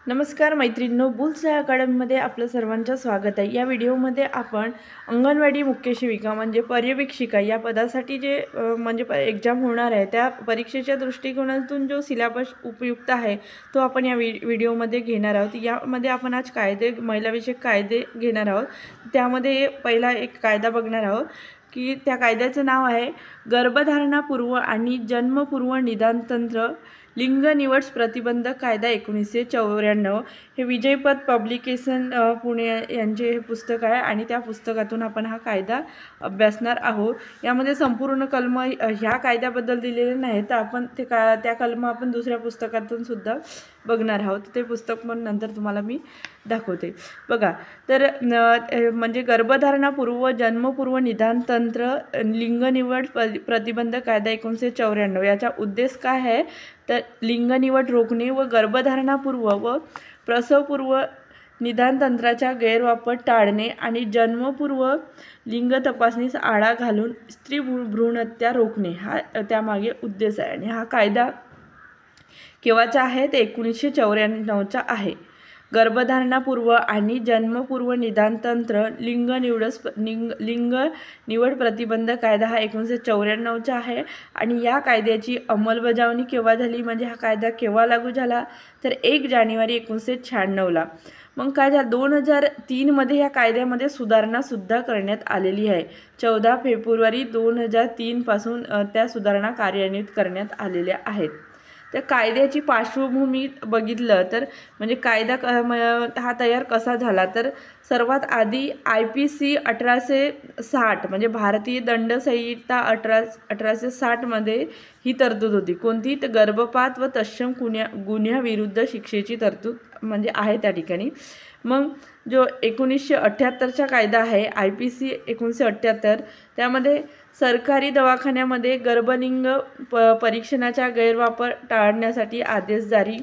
नमस्कार मैत्रिणींनो, बुल्सआय अकॅडमीमध्ये आपलं सर्वांचं स्वागत आहे। या व्हिडिओमध्ये आपण अंगणवाडी मुख्य सेविका म्हणजे पर्यवेक्षिका या पदासाठी जे एक्झाम होणार आहे त्या परीक्षेच्या दृष्टिकोनातून जो सिलेबस उपयुक्त आहे तो आपण या व्हिडिओमध्ये घेणार आहोत। यामध्ये आपण आज महिलाविषयक कायदे घेणार आहोत। त्यामध्ये पहिला एक कायदा बघणार आहोत की त्या कायद्याचं नाव आहे गर्भधारणापूर्व आणि जन्मपूर्व निदान तंत्र लिंग निवड प्रतिबंधक कायदा 1994। हे विजयपथ पब्लिकेशन पुणे यांचे हे पुस्तक आहे आणि त्या पुस्तकातून आपण हा कायदा अभ्यासणार आहोत। यामध्ये संपूर्ण कलम ह्या कायद्याबद्दल दिलेले नाही, तर आपण त्या कलम आपण दुसऱ्या पुस्तकातून सुद्धा बघणार आहोत। ते पुस्तक पण नंतर तुम्हाला मी दाखवते। बघा, तर म्हणजे गर्भधारणापूर्व जन्मपूर्व निदान तंत्र लिंग निवड प्रतिबंधक कायदा 1994 याचा उद्देश काय आहे तर लिंग निवड रोखणे व गर्भधारणापूर्व व प्रसवपूर्व निदान तंत्राचा गैरवापर टाळणे आणि जन्मपूर्व लिंग तपासणीस आळा घालून स्त्री भ्रूणहत्या रोखणे हा त्यामागे उद्देश आहे। आणि हा कायदा केव्हाचा आहे ते 1994चा आहे। गर्भधारणापूर्व आणि जन्मपूर्व निदान तंत्र लिंग निवड प्रतिबंधक कायदा हा 1994चा आहे। आणि या कायद्याची अंमलबजावणी केव्हा झाली म्हणजे हा कायदा केव्हा लागू झाला तर 1 जानेवारी 1996ला। मग काय झालं 2003 मध्ये या कायद्यामध्ये सुधारणा सुद्धा करण्यात आलेली आहे। 14 फेब्रुवारी 2003 पासून त्या सुधारणा कार्यान्वित करण्यात आलेल्या आहेत। तर कायद्याची पार्श्वभूमी बघितलं तर म्हणजे कायदा हा तयार कसा झाला तर सर्वात आधी IPC 1860 म्हणजे भारतीय दंड संहिता 1860 मध्ये ही तरतूद होती। कोणती तर गर्भपात व तत्सम गुन्ह्याविरुद्ध शिक्षेची तरतूद म्हणजे आहे त्या ठिकाणी। मग जो 1978चा कायदा आहे IPC 1978 त्यामध्ये सरकारी दवाखान्यामध्ये गर्भलिंग परीक्षणाचा गैरवापर टाळण्यासाठी आदेश जारी।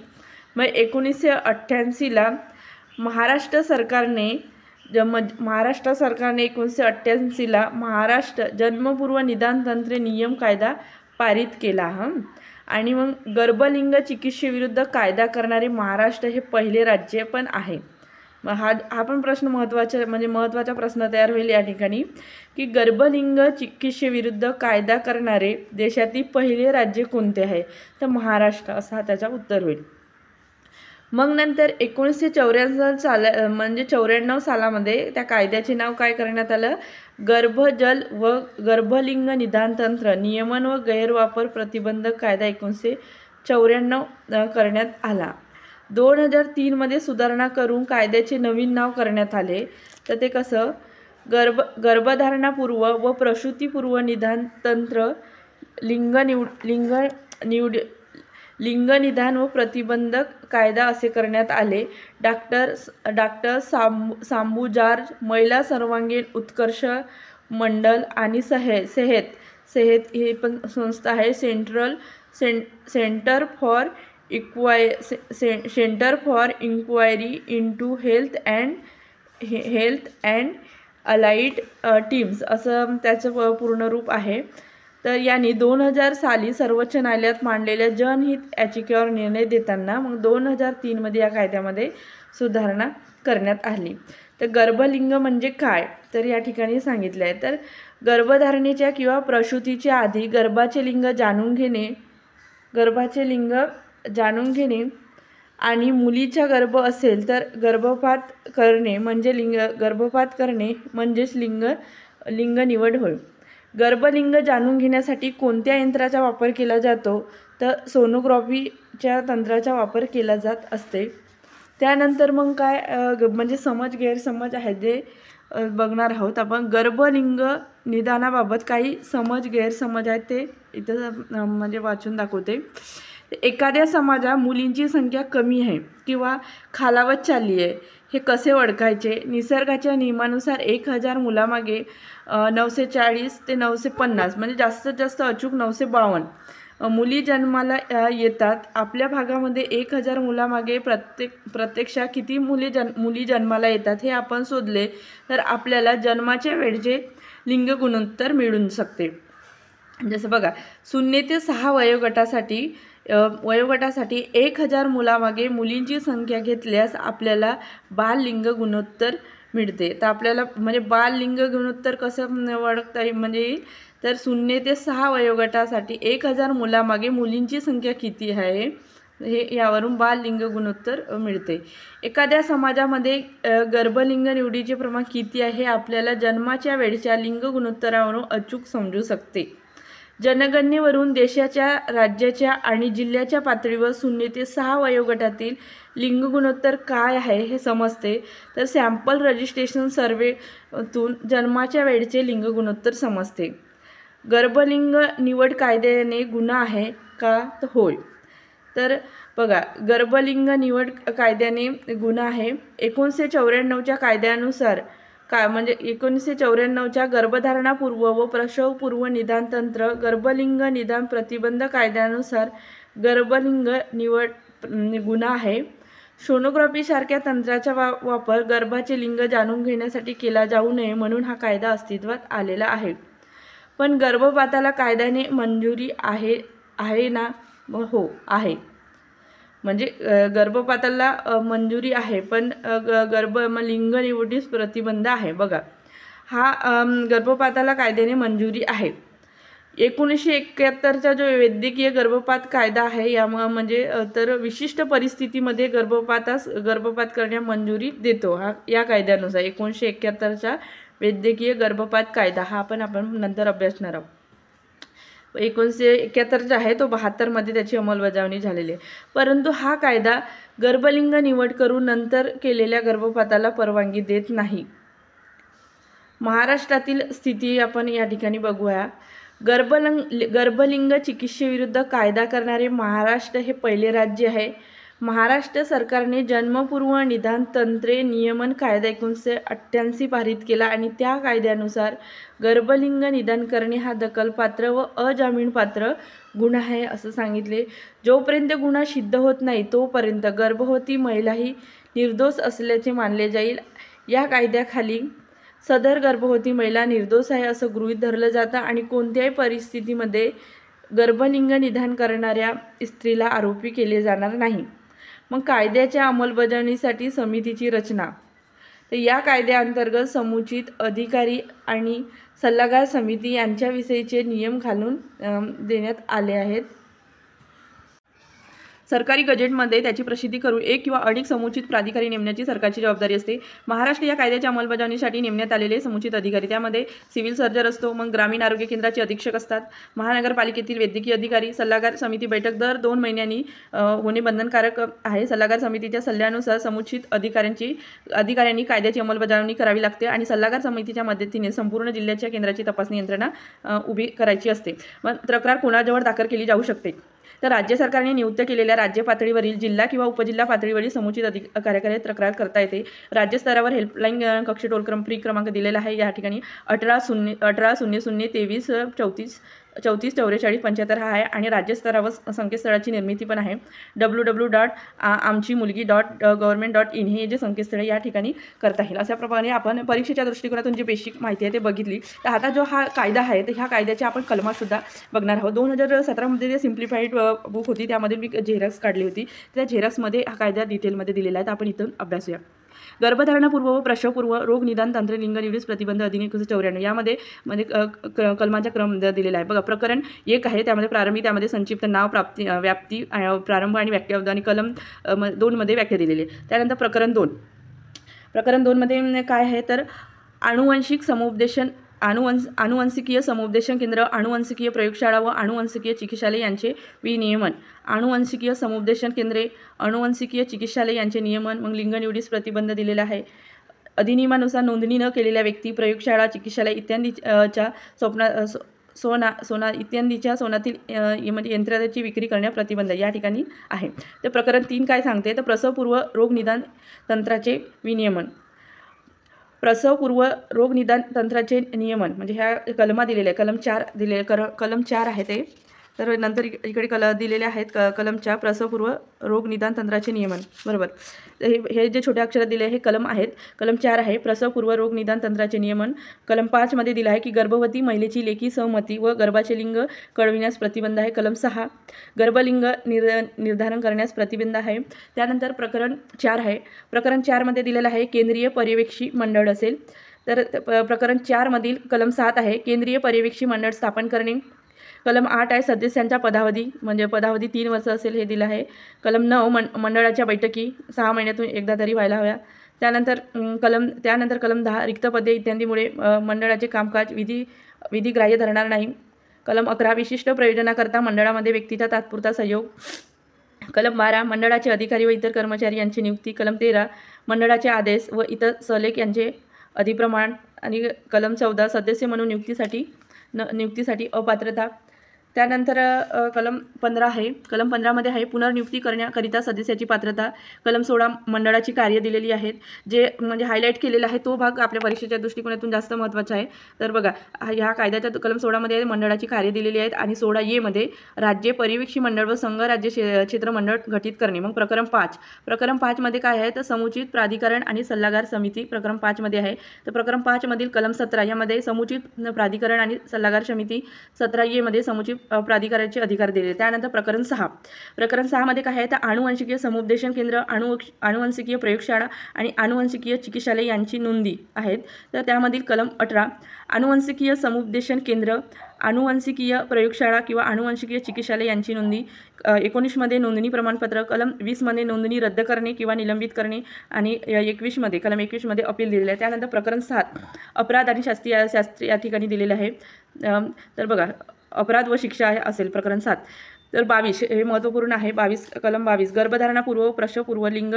मग 1988ला महाराष्ट्र सरकारने 1988ला महाराष्ट्र जन्मपूर्व निदान तंत्र नियम कायदा पारित केला। आणि मग गर्भलिंग चिकित्सेविरुद्ध कायदा करणारे महाराष्ट्र हे पहिले राज्य पण आहे। मग हा पण प्रश्न महत्त्वाचा प्रश्न तयार होईल या ठिकाणी की गर्भलिंग चिकित्सेविरुद्ध कायदा करणारे देशातील पहिले राज्य कोणते आहे तर महाराष्ट्र असा त्याचा उत्तर होईल। मग नंतर 1994 सालामध्ये त्या कायद्याचे नाव काय करण्यात आलं गर्भजल व गर्भलिंग निदान तंत्र नियमन व गैरवापर प्रतिबंधक कायदा 1994 करण्यात आला। 2003 मध्ये सुधारणा करून कायद्याचे नवीन नाव करण्यात आले। तर ते कसं गर्भधारणापूर्व व प्रसूतीपूर्व निदान तंत्र लिंग निदान व प्रतिबंधक कायदा असे करण्यात आले। डॉक्टर सांबुजार्ज महिला सर्वांगीण उत्कर्ष मंडल आणि सेहत ही पण संस्था आहे। Centre for Inquiry into Health and Allied Teams असं त्याचं पूर्ण रूप आहे। तर यांनी 2000 साली सर्वोच्च न्यायालयात मांडलेल्या जनहित याचिकेवर निर्णय देताना मग 2003 मध्ये या कायद्यामध्ये सुधारणा करण्यात आली। तर गर्भलिंग म्हणजे काय तर या ठिकाणी सांगितलं आहे तर गर्भधारणेच्या किंवा प्रसूतीच्या आधी गर्भाचे लिंग जाणून घेणे आणि मुलीचा गर्भ असेल तर गर्भपात करणे म्हणजेच लिंग निवड होय। गर्भलिंग जाणून घेण्यासाठी कोणत्या यंत्राचा वापर केला जातो तर सोनोग्राफीच्या तंत्राचा वापर केला जात असते। त्यानंतर मग काय म्हणजे गैरसमज आहे जे बघणार आहोत आपण। गर्भलिंग निदानाबाबत काही गैरसमज आहेत ते इथं म्हणजे वाचून दाखवते। एखाद्या समाजात मुलींची संख्या कमी आहे किंवा खालावत चालली आहे हे कसे ओळखायचे। निसर्गाच्या नियमानुसार 1000 मुलामागे 940 ते 950 म्हणजे जास्तीत जास्त अचूक 952 मुली जन्माला येतात। आपल्या भागामध्ये 1000 मुलामागे प्रत्यक्षात किती मुली जन्माला येतात हे आपण शोधले तर आपल्याला जन्माच्या वेळचे लिंग गुणोत्तर मिळू शकते। जसं बघा 0 ते 6 वयोगटासाठी वयोगटासाठी 1000 मुलामागे मुलींची संख्या घेतल्यास आपल्याला बाललिंग गुणोत्तर मिळते. तर आपल्याला म्हणजे बाललिंग गुणोत्तर कसं ओळखता येईल म्हणजे तर 0 ते 6 वयोगटासाठी 1000 मुलामागे मुलींची संख्या किती आहे हे यावरून बाललिंग गुणोत्तर मिळते. एखाद्या समाजामध्ये गर्भलिंग निवडीचे प्रमाण किती आहे हे आपल्याला जन्माच्या वेळच्या लिंग गुणोत्तरावरून अचूक समजू शकते. जनगणनेवरून देशाच्या, राज्याच्या आणि जिल्ह्याच्या पातळीवर 0 ते 6 वयोगटातील लिंग गुणोत्तर काय आहे हे समजते. तर सॅम्पल रजिस्ट्रेशन सर्वेतून जन्माच्या वेळचे लिंग गुणोत्तर समजते. गर्भलिंग निवड कायद्याने गुन्हा आहे का? तर होय. तर बघा, गर्भलिंग निवड कायद्याने गुन्हा आहे. 1994च्या कायद्यानुसार म्हणजे 1994च्या गर्भधारणापूर्व व प्रसवपूर्व निदान तंत्र गर्भलिंग निदान प्रतिबंध कायद्यानुसार गर्भलिंग निवड गुन्हा आहे. सोनोग्राफीसारख्या तंत्राचा वापर गर्भाचे लिंग जाणून घेण्यासाठी केला जाऊ नये म्हणून हा कायदा अस्तित्वात आलेला आहे. पण गर्भपाताला कायद्याने मंजुरी आहे ना? हो आहे. म्हणजे गर्भपाताला मंजुरी आहे, पण लिंग निवडीस प्रतिबंध आहे. बघा, हा गर्भपाताला कायद्याने मंजुरी आहे. 1971चा जो वैद्यकीय गर्भपात कायदा आहे यामुळे म्हणजे तर विशिष्ट परिस्थितीमध्ये गर्भपात करण्यास मंजुरी देतो. हा या कायद्यानुसार 1971चा वैद्यकीय गर्भपात कायदा हा आपण नंतर अभ्यासणार आहोत. 1971 आहे तो 72मध्ये त्याची अंमलबजावणी झालेली आहे. परंतु हा कायदा गर्भलिंग निवड करून नंतर केलेल्या गर्भपाताला परवानगी देत नाही. महाराष्ट्रातील स्थिती आपण या ठिकाणी बघूया. गर्भलिंग चिकित्सेविरुद्ध कायदा करणारे महाराष्ट्र हे पहिले राज्य आहे. महाराष्ट्र सरकारने जन्मपूर्व निदान तंत्रे नियमन कायदा 1988 पारित केला आणि त्या कायद्यानुसार गर्भलिंग निदान करणे हा दखलपात्र व अजामीनपात्र गुन्हा आहे असं सांगितले. जोपर्यंत गुन्हा सिद्ध होत नाही तोपर्यंत गर्भवती महिलाही निर्दोष असल्याचे मानले जाईल. या कायद्याखाली सदर गर्भवती महिला निर्दोष आहे असं गृहीत धरलं जातं आणि कोणत्याही परिस्थितीमध्ये गर्भलिंग निदान करणाऱ्या स्त्रीला आरोपी केले जाणार नाही. मग कायद्याच्या अंमलबजावणीसाठी समितीची रचना. तर या कायद्याअंतर्गत समुचित अधिकारी आणि सल्लागार समिती यांच्याविषयीचे नियम घालून देण्यात आले आहेत. सरकारी गजेटमध्ये त्याची प्रसिद्धी करून एक किंवा अधिक समुचित प्राधिकारी नेमण्याची सरकारची जबाबदारी असते. महाराष्ट्र या कायद्याच्या अंमलबजावणीसाठी नेमण्यात आलेले समुचित अधिकारी, त्यामध्ये सिव्हिल सर्जन असतो, मग ग्रामीण आरोग्य केंद्राचे अधीक्षक असतात, महानगरपालिकेतील वैद्यकीय अधिकारी. सल्लागार समिती बैठक दर 2 महिन्यांनी होणे बंधनकारक आहे. सल्लागार समितीच्या सल्ल्यानुसार समुचित अधिकाऱ्यांनी कायद्याची अंमलबजावणी करावी लागते आणि सल्लागार समितीच्या मदतीने संपूर्ण जिल्ह्याच्या केंद्राची तपासणी यंत्रणा उभी करायची असते. मग तक्रार कोणाजवळ दाखल केली जाऊ शकते? तर राज्य सरकारने नियुक्त केलेल्या राज्य पातळीवरील जिल्हा किंवा उपजिल्हा पातळीवरील समुचित अधिकाऱ्याकडे तक्रार करता येते. राज्य स्तरावर हेल्पलाईन कक्ष टोल क्रमांक दिलेला आहे. या ठिकाणी 180023 3444 हा आहे आणि राज्य स्तरावर संकेतस्थळाची निर्मिती पण आहे. www.amchiMulgi.government.in हे जे संकेतस्थळ या ठिकाणी करता येईल. अशा प्रकारे आपण परीक्षेच्या दृष्टिकोनातून जी बेसिक माहिती आहे ते बघितली. तर आता जो हा कायदा आहे तर ह्या कायद्याच्या आपण कलमासुद्धा बघणार आहोत. 2017मध्ये जे सिम्प्लिफाईड बुक होती त्यामध्ये मी झेरॉक्स काढली होती. त्या झेरॉक्समध्ये हा कायदा डिटेलमध्ये दिलेला आहे. तर आपण इथून अभ्यासूया. गर्भधारणापूर्व व प्रसवपूर्व रोग निदान तंत्र लिंग निवडीस प्रतिबंध अधिनियम 1994 यामध्ये कलमाचा क्रम दिलेला आहे. बघा, प्रकरण 1 आहे त्यामध्ये प्रारंभी त्यामध्ये संक्षिप्त नाव, व्याप्ती, प्रारंभ आणि व्याख्या आणि कलम 2मध्ये व्याख्या दिलेली आहे. त्यानंतर प्रकरण 2 मध्ये काय आहे तर अनुवंशिकीय समुपदेशन केंद्र, अनुवंशिकीय प्रयोगशाळा व अनुवंशिकीय चिकित्सालय यांचे विनियमन. अनुवंशिकीय समुपदेशन केंद्रे, अनुवंशिकीय चिकित्सालय यांचे नियमन. मग लिंग निवडीस प्रतिबंध दिलेला आहे. अधिनियमानुसार नोंदणी न केलेल्या व्यक्ती, प्रयोगशाळा, चिकित्सालय इत्यादीच्या इत्यादीच्या सोनातील म्हणजे यंत्राची विक्री करण्यास प्रतिबंध या ठिकाणी आहे. तर प्रकरण 3 काय सांगते तर प्रसवपूर्व रोग निदान तंत्राचे विनियमन. प्रसवपूर्व रोग निदान तंत्राचे नियमन म्हणजे ह्या कलमा दिलेले आहे. कलम 4 आहे ते तर नंतर इकडे दिलेले आहेत कलम 4 प्रसवपूर्व रोग निदान तंत्राचे नियमन, बरोबर. तर हे जे छोट्या अक्षरात दिले हे कलम आहेत. कलम 4 आहे प्रसवपूर्व रोग निदान तंत्राचे नियमन. कलम 5 मध्ये दिलं आहे की गर्भवती महिलेची लेखी सहमती व गर्भाचे लिंग कळविण्यास प्रतिबंध आहे. कलम 6 गर्भलिंग निर्धारण करण्यास प्रतिबंध आहे. त्यानंतर प्रकरण 4 आहे. प्रकरण 4 मध्ये दिलेलं आहे केंद्रीय पर्यवेक्षी मंडळ असेल. तर प्रकरण 4 मधील कलम 7 आहे केंद्रीय पर्यवेक्षी मंडळ स्थापन करणे. कलम 8 आहे सदस्यांचा पदावधी, म्हणजे पदावधी 3 वर्ष असेल हे दिलं आहे. कलम 9 मंडळाच्या बैठकी 6 महिन्यातून एकदा तरी व्हायला हव्या. त्यानंतर कलम 10 रिक्त पदे इत्यादीमुळे मंडळाचे कामकाज विधिग्राह्य धरणार नाही. कलम 11 विशिष्ट प्रयोजनाकरता मंडळामध्ये व्यक्तीचा तात्पुरता सहयोग. कलम 12 मंडळाचे अधिकारी व इतर कर्मचारी यांची नियुक्ती. कलम 13 मंडळाचे आदेश व इतर सलेख यांचे अधिप्रमाण. आणि कलम 14 सदस्य म्हणून नियुक्तीसाठी अपात्रता. त्यानंतर कलम 15 आहे. कलम 15 मध्ये आहे पुनर्नियुक्ती करण्याकरिता सदस्याची पात्रता. कलम 16 मंडळाची कार्य दिलेली आहेत. जे म्हणजे हायलाईट केलेला आहे तो भाग आपल्या परीक्षेच्या दृष्टिकोनातून जास्त महत्त्वाचा आहे. तर बघा ह्या कायद्याच्या कलम 16 मध्ये मंडळाची कार्य दिलेली आहेत. आणि 16A मध्ये राज्य पर्यवेक्षी मंडळ व संघ राज्य क्षेत्र मंडळ गठीत करणे. मग प्रकरण 5 मध्ये काय आहे तर समुचित प्राधिकरण आणि सल्लागार समिती प्रकरण 5 मध्ये आहे. तर प्रकरण 5 मधील कलम 17 यामध्ये समुचित प्राधिकरण आणि सल्लागार समिती. 17A मध्ये समुचित प्राधिकाराचे अधिकार दिले. त्यानंतर प्रकरण 6 मध्ये काय आहे तर आनुवंशिकीय समुपदेशन केंद्र, आनुवंशिकीय प्रयोगशाळा आणि आनुवंशिकीय चिकित्सालय यांची नोंदी आहेत. तर त्यामधील कलम 18 आनुवंशिकीय समुपदेशन केंद्र, आनुवंशिकीय प्रयोगशाळा किंवा आनुवंशिकीय चिकित्सालय यांची नोंदी. 19 मध्ये नोंदणी प्रमाणपत्र. कलम 20 मध्ये नोंदणी रद्द करणे किंवा निलंबित करणे. आणि कलम 21 मध्ये अपील दिलेले आहे. त्यानंतर प्रकरण 7 अपराध आणि शास्त्री या ठिकाणी दिलेले आहे. तर बघा अपराध व शिक्षा असेल प्रकरण 7. तर 22 हे महत्त्वपूर्ण आहे. कलम 22 गर्भधारणापूर्व प्रसवपूर्व लिंग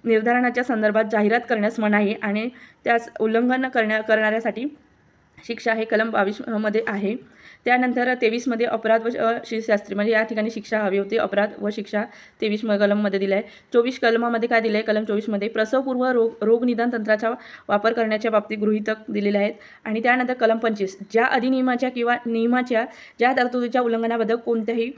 निर्धारणाच्या संदर्भात जाहिरात करण्यास मनाई आणि त्यास उल्लंघन करणाऱ्यासाठी शिक्षा हे कलम 22 मध्ये आहे. त्यानंतर 23 मध्ये अपराध व शास्त्री म्हणजे या ठिकाणी शिक्षा हवी होती. अपराध व शिक्षा 23 कलममध्ये दिलं आहे. 24 कलमामध्ये काय दिलं आहे कलम 24 मध्ये प्रसवपूर्व रोग निदान तंत्राचा वापर करण्याच्या बाबतीत गृहीतक दिलेले आहेत. आणि त्यानंतर कलम 25 ज्या अधिनियमाच्या किंवा नियमाच्या ज्या तरतुदीच्या उल्लंघनाबद्दल कोणत्याही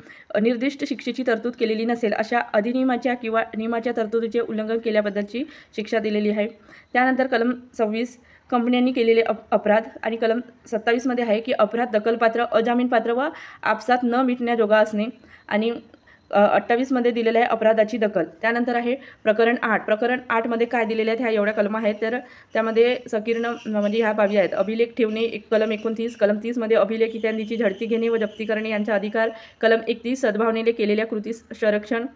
निर्दिष्ट शिक्षेची तरतूद केलेली नसेल अशा अधिनियमाच्या किंवा नियमाच्या तरतुदीचे उल्लंघन केल्याबद्दलची शिक्षा दिलेली आहे. त्यानंतर कलम 26 कंपन्यांनी केलेले अपराध. आणि कलम 27 मध्ये आहे की अपराध दखलपात्र, अजामीनपात्र व आपसात न मिटण्याजोगा असणे. आणि 28 मध्ये दिलेलं आहे अपराधाची दखल. त्यानंतर आहे प्रकरण 8 मध्ये काय दिलेले आहेत ह्या एवढ्या कलम आहेत. तर त्यामध्ये संकीर्ण म्हणजे ह्या बाबी आहेत. अभिलेख ठेवणे कलम 29. कलम 30 मध्ये अभिलेख इत्यादीची झडती घेणे व जप्ती करणे यांचा अधिकार. कलम 31 सद्भावनेने केलेल्या कृतीस संरक्षण.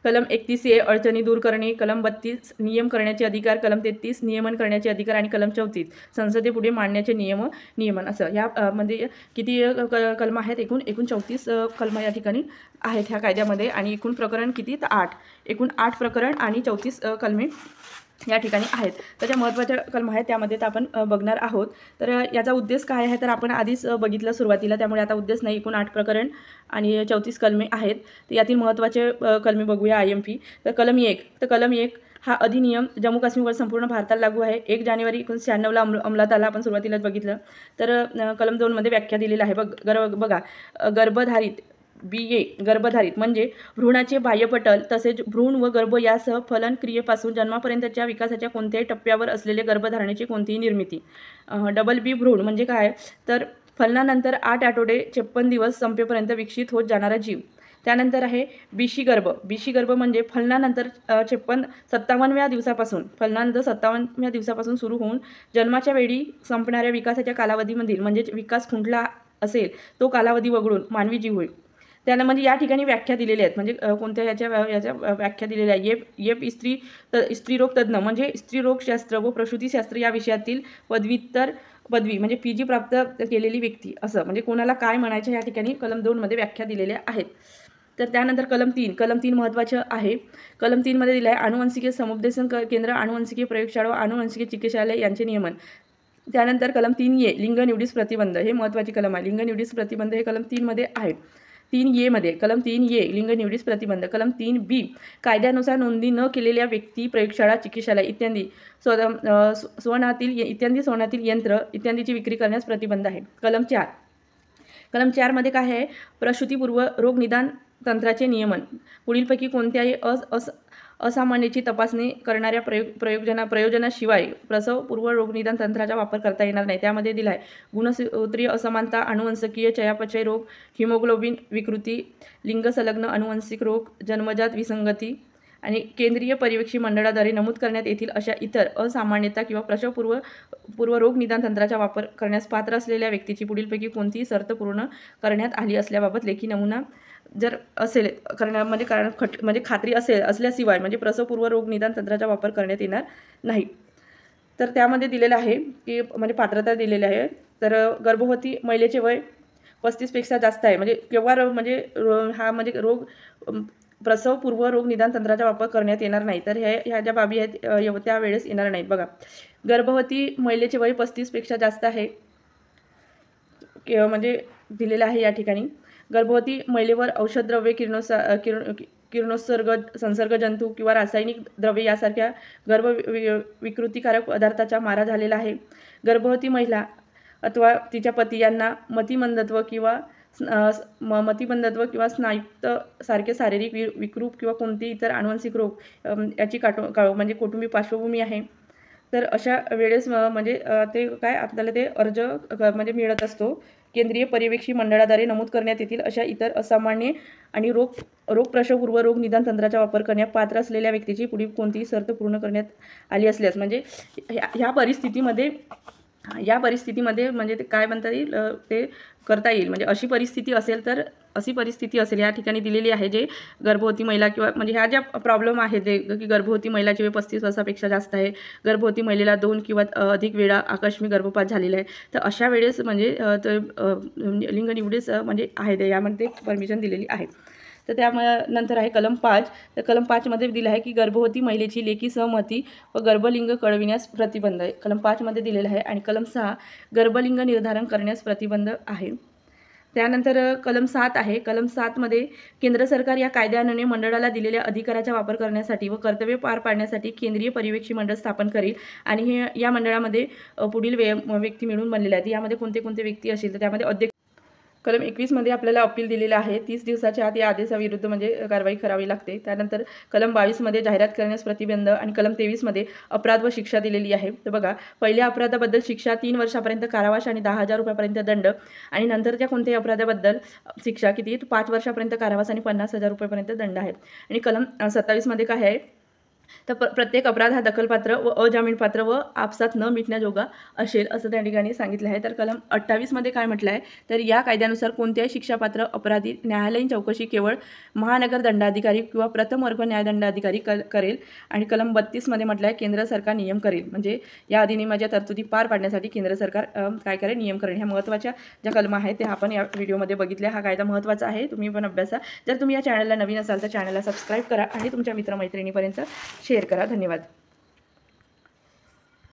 कलम 31A अडचणी दूर करणे. कलम 32 नियम करण्याचे अधिकार. कलम 33 नियमन करण्याचे अधिकार. आणि कलम 34 संसदेपुढे मांडण्याचे नियमन. असं या म्हणजे किती कलम आहेत एकूण 34 कलम या ठिकाणी आहेत ह्या कायद्यामध्ये. आणि एकूण प्रकरण किती तर 8. एकूण 8 प्रकरण आणि 34 कलमे या ठिकाणी आहेत. तर ज्या महत्त्वाच्या कलम आहेत त्यामध्ये तर आपण बघणार आहोत. तर याचा उद्देश काय आहे तर आपण आधीच बघितलं सुरुवातीला, त्यामुळे आता उद्देश नाही. एकूण 8 प्रकरण आणि 34 कलमे आहेत. तर यातील महत्त्वाचे कलमे बघूया IMP. तर कलम 1 हा अधिनियम जम्मू काश्मीरवर संपूर्ण भारताला लागू आहे. 1 जानेवारी 1996ला अंमलात आला. आपण सुरुवातीलाच बघितलं. तर कलम 2 मध्ये व्याख्या दिलेला आहे. बघा गर्भधारित BA गर्भधारित म्हणजे भ्रूणाचे बाह्यपटल तसेच भ्रूण व गर्भ यासह फलन क्रियेपासून जन्मापर्यंतच्या विकासाच्या कोणत्याही टप्प्यावर असलेले गर्भधारणेची कोणतीही निर्मिती. B भ्रूण म्हणजे काय तर फलनानंतर 8 आठवडे 56 दिवस संपेपर्यंत विकसित होत जाणारा जीव. त्यानंतर आहे BC गर्भ म्हणजे फलनानंतर 57व्या दिवसापासून सुरू होऊन जन्माच्या वेळी संपणाऱ्या विकासाच्या कालावधीमधील म्हणजे विकास खुंटला असेल तो कालावधी वगळून मानवी जीव होईल. त्याला म्हणजे या ठिकाणी व्याख्या दिलेल्या आहेत. म्हणजे कोणत्या याच्या व्याख्या दिलेल्या आहे. स्त्रीरोग तज्ज्ञ म्हणजे स्त्रीरोगशास्त्र व प्रसूतीशास्त्र या विषयातील पदवी म्हणजे PG प्राप्त केलेली व्यक्ती असं म्हणजे कोणाला काय म्हणायचं या ठिकाणी कलम 2 मध्ये व्याख्या दिलेल्या आहेत. तर त्यानंतर कलम 3 महत्त्वाचं आहे. कलम 3 मध्ये दिलं आहे आनुवंशिकीय समुपदेशन केंद्र, आनुवंशिकीय प्रयोगशाळा, आनुवंशिकीय चिकित्सालय यांचे नियमन. त्यानंतर कलम 3A लिंग निवडीस प्रतिबंध हे महत्त्वाची कलम आहे. लिंग निवडीस प्रतिबंध हे कलम 3 मध्ये आहे. 3A मध्ये कलम 3A लिंग निवडीस प्रतिबंध. कलम 3B कायद्यानुसार नोंदणी न केलेल्या व्यक्ती प्रयोगशाळा, चिकित्सालय इत्यादी सोनातील यंत्र इत्यादीची विक्री करण्यास प्रतिबंध आहे. कलम 4 कलम 4 मध्ये काय आहे, प्रसूतीपूर्व रोग निदान तंत्राचे नियमन. पुढीलपैकी कोणत्याही असामान्याची तपासणी करणाऱ्या प्रयोजनाशिवाय प्रसवपूर्व रोगनिदान तंत्राचा वापर करता येणार नाही. त्यामध्ये दिला आहे गुणसूत्रीय असमानता, अनुवंशकीय चयापचय रोग, हिमोग्लोबिन विकृती, लिंगसंलग्न अनुवांशिक रोग, जन्मजात विसंगती आणि केंद्रीय पर्यवेक्षी मंडळाद्वारे नमूद करण्यात येतील अशा इतर असामान्यता किंवा प्रसवपूर्व रोग निदान तंत्राचा वापर करण्यास पात्र असलेल्या व्यक्तीची पुढीलपैकी कोणतीही शर्त पूर्ण करण्यात आली असल्याबाबत लेखी नमुना जर असेल करण्यामध्ये म्हणजे खात्री असल्याशिवाय म्हणजे प्रसवपूर्व रोग निदान तंत्राचा वापर करण्यात येणार नाही. तर त्यामध्ये दिलेलं आहे की म्हणजे पात्रता दिलेली आहे. तर गर्भवती महिलेचे वय 35पेक्षा जास्त आहे म्हणजे केव्हा हा म्हणजे रोग प्रसवपूर्व रोग निदान तंत्राचा वापर करण्यात येणार नाही. तर ह्या ज्या बाबी आहेत त्यावेळेस येणार नाहीत. बघा, गर्भवती महिलेचे वय 35पेक्षा जास्त आहे म्हणजे दिलेलं आहे या ठिकाणी. गर्भवती महिलेवर औषधद्रव्ये, संसर्ग जंतू किंवा रासायनिक द्रव्ये यासारख्या विकृतिकारक पदार्थाचा मारा झालेला आहे. गर्भवती महिला अथवा तिच्या पती यांना मतिमंदत्व किंवा स्नायुक्त सारखे शारीरिक विकृप किंवा कोणतेही इतर आनुवंशिक रोग याची म्हणजे कौटुंबिक पार्श्वभूमी आहे. तर अशा वेळेस म्हणजे ते काय आपल्याला ते अर्ज म्हणजे मिळत असतो. केंद्रीय पर्यवेक्षी मंडळाद्वारे नमूद करण्यात येतील अशा इतर असामान्य आणि रोग प्रसवपूर्व रोग निदान तंत्राचा वापर करण्यास पात्र असलेल्या व्यक्तीची पुढील कोणतीही शर्त पूर्ण करण्यात आली असल्यास म्हणजे ह्या परिस्थितीमध्ये म्हणजे ते काय म्हणता येईल ते करता येईल. म्हणजे अशी परिस्थिती असेल या ठिकाणी दिलेली आहे. जे गर्भवती महिला किंवा म्हणजे ह्या ज्या प्रॉब्लेम आहेत ते की गर्भवती महिलाची वय 35 वर्षापेक्षा जास्त आहे, गर्भवती महिलेला 2 किंवा अधिक वेळा आकस्मिक गर्भपात झालेला आहे, तर अशा वेळेस म्हणजे लिंग निवडीस म्हणजे आहे ते यामध्ये परमिशन दिलेली आहे. तर त्यानंतर आहे कलम 5. तर कलम 5 मध्ये दिलं आहे की गर्भवती महिलेची लेखी सहमती व गर्भलिंग कळविण्यास प्रतिबंध आहे. कलम 5 मध्ये दिलेलं आहे. आणि कलम 6 गर्भलिंग निर्धारण करण्यास प्रतिबंध आहे. त्यानंतर कलम 7 आहे. कलम 7 मध्ये केंद्र सरकार या कायद्यान्वये मंडळाला दिलेल्या अधिकाराचा वापर करण्यासाठी व कर्तव्य पार पाडण्यासाठी केंद्रीय पर्यवेक्षी मंडळ स्थापन करेल. आणि या मंडळामध्ये पुढील व्यक्ती मिळून बनलेले आहेत. यामध्ये कोणते व्यक्ती असेल तर त्यामध्ये अध्यक्ष. कलम 21 मध्ये आपल्याला अपील दिलेलं आहे. 30 दिवसाच्या आत या आदेशाविरुद्ध म्हणजे कारवाई करावी लागते. त्यानंतर कलम 22 मध्ये जाहिरात करण्यास प्रतिबंध आणि कलम 23 मध्ये अपराध व शिक्षा दिलेली आहे. तर बघा, पहिल्या अपराधाबद्दल शिक्षा 3 वर्षापर्यंत कारावास आणि 10,000 रुपयापर्यंत दंड आणि नंतरच्या कोणत्याही अपराधाबद्दल शिक्षा किती 5 वर्षापर्यंत कारावास आणि 50,000 रुपयापर्यंत दंड आहे. आणि कलम 27 मध्ये काय आहे तर प्रत्येक अपराध हा दखलपात्र व अजामीनपात्र व आपसात न मिटण्याजोगा असेल असं त्या ठिकाणी सांगितलं आहे. तर कलम 28 मध्ये काय म्हटलं आहे तर या कायद्यानुसार कोणत्याही शिक्षापात्र अपराधी न्यायालयीन चौकशी केवळ महानगर दंडाधिकारी किंवा प्रथम वर्ग न्यायदंडाधिकारी करेल. आणि कलम 32 मध्ये म्हटलं आहे केंद्र सरकार नियम करेल. म्हणजे या अधिनियमाच्या तरतुदी पार पाडण्यासाठी केंद्र सरकार काय करेल नियम करेल. ह्या महत्त्वाच्या ज्या कलम आहेत त्या आपण या व्हिडिओमध्ये बघितल्या. हा कायदा महत्त्वाचा आहे, तुम्ही पण अभ्यासा. जर तुम्ही या चॅनलला नवीन असाल तर चॅनलला सबस्क्राईब करा आणि तुमच्या मित्रमैत्रिणीपर्यंत शेअर करा. धन्यवाद.